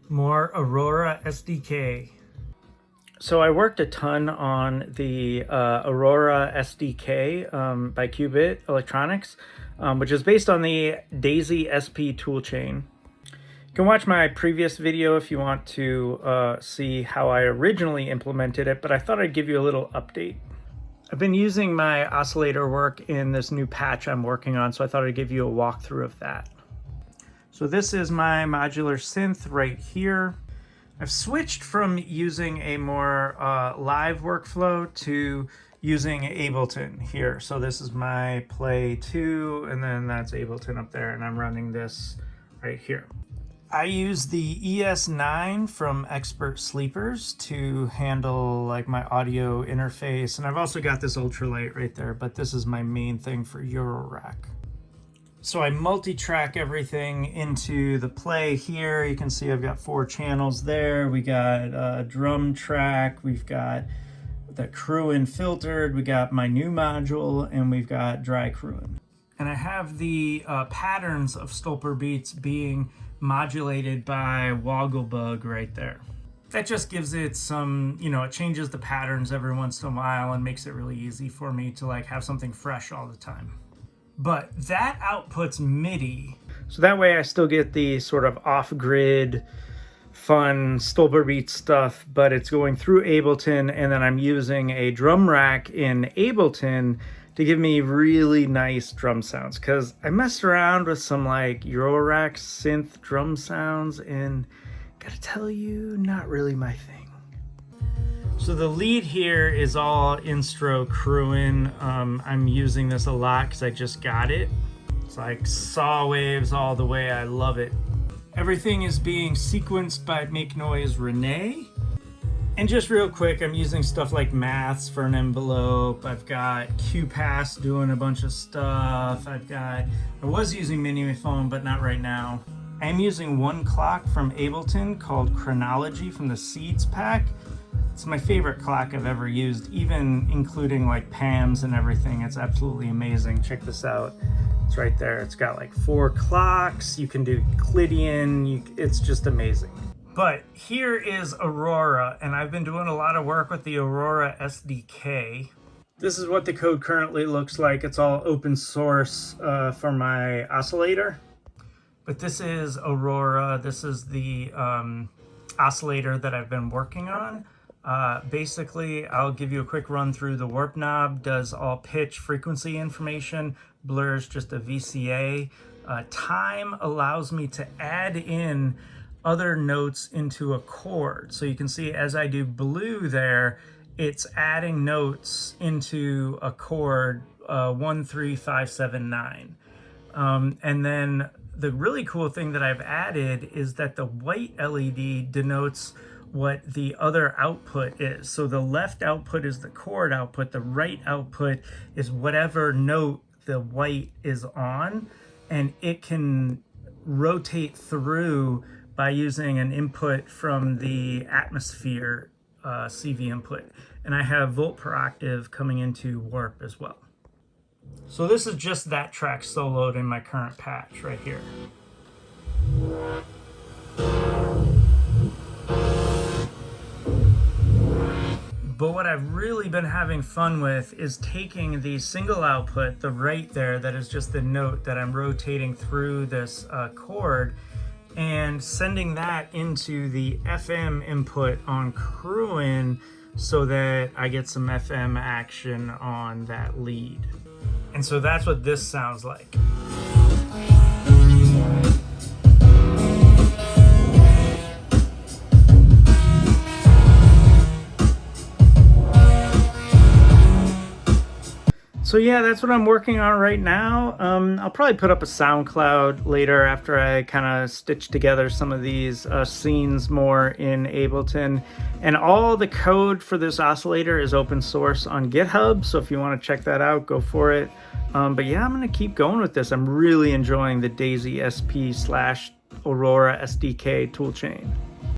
More Aurora SDK. So I worked a ton on the Aurora SDK by Qubit Electronics, which is based on the Daisy SP toolchain. You can watch my previous video if you want to see how I originally implemented it, but I thought I'd give you a little update. I've been using my oscillator work in this new patch I'm working on, so I thought I'd give you a walkthrough of that. So this is my modular synth right here. I've switched from using a more live workflow to using Ableton here. So this is my play 2, and then that's Ableton up there, and I'm running this right here. I use the ES9 from Expert Sleepers to handle like my audio interface, and I've also got this ultralight right there, but this is my main thing for Eurorack. So I multi-track everything into the play here. You can see I've got 4 channels there. We got a drum track, we've got the crewing filtered, we got my new module, and we've got dry crewing. And I have the patterns of Stolperbeats being modulated by Wogglebug right there. That just gives it some, it changes the patterns every once in a while and makes it really easy for me to like have something fresh all the time. But that outputs MIDI. So that way I still get the sort of off-grid, fun Stolperbeats stuff, but it's going through Ableton, and then I'm using a drum rack in Ableton to give me really nice drum sounds. Because I messed around with some like Eurorack synth drum sounds, and gotta tell you, not really my thing. So the lead here is all instro crewing. I'm using this a lot because I just got it. It's like saw waves all the way. I love it. Everything is being sequenced by Make Noise Rene. And just real quick, I'm using stuff like Maths for an envelope. I've got QPAS doing a bunch of stuff. I was using Miniphone, but not right now. I'm using one clock from Ableton called Chronology from the Seeds pack. It's my favorite clock I've ever used, even including like PAMs and everything. It's absolutely amazing. Check this out. It's right there. It's got like 4 clocks. You can do Euclidean. It's just amazing. But here is Aurora, and I've been doing a lot of work with the Aurora SDK. This is what the code currently looks like. It's all open source for my oscillator. But this is Aurora. This is the oscillator that I've been working on. Basically, I'll give you a quick run through. The warp knob does all pitch frequency information. Blur is just a VCA. Time allows me to add in other notes into a chord. So you can see as I do blue there, it's adding notes into a chord 1, 3, 5, 7, 9. And then the really cool thing that I've added is that the white LED denotes what the other output is. So the left output is the chord output, the right output is whatever note the white is on, and it can rotate through by using an input from the atmosphere CV input. And I have volt per octave coming into warp as well. So this is just that track soloed in my current patch right here. But what I've really been having fun with is taking the single output, the right there, that is just the note that I'm rotating through this chord, and sending that into the FM input on crewing so that I get some FM action on that lead. And so that's what this sounds like. So yeah, that's what I'm working on right now. I'll probably put up a SoundCloud later after I kind of stitch together some of these scenes more in Ableton. And all the code for this oscillator is open source on GitHub, so if you want to check that out, go for it. But yeah, I'm going to keep going with this. I'm really enjoying the Daisy SP / Aurora SDK toolchain.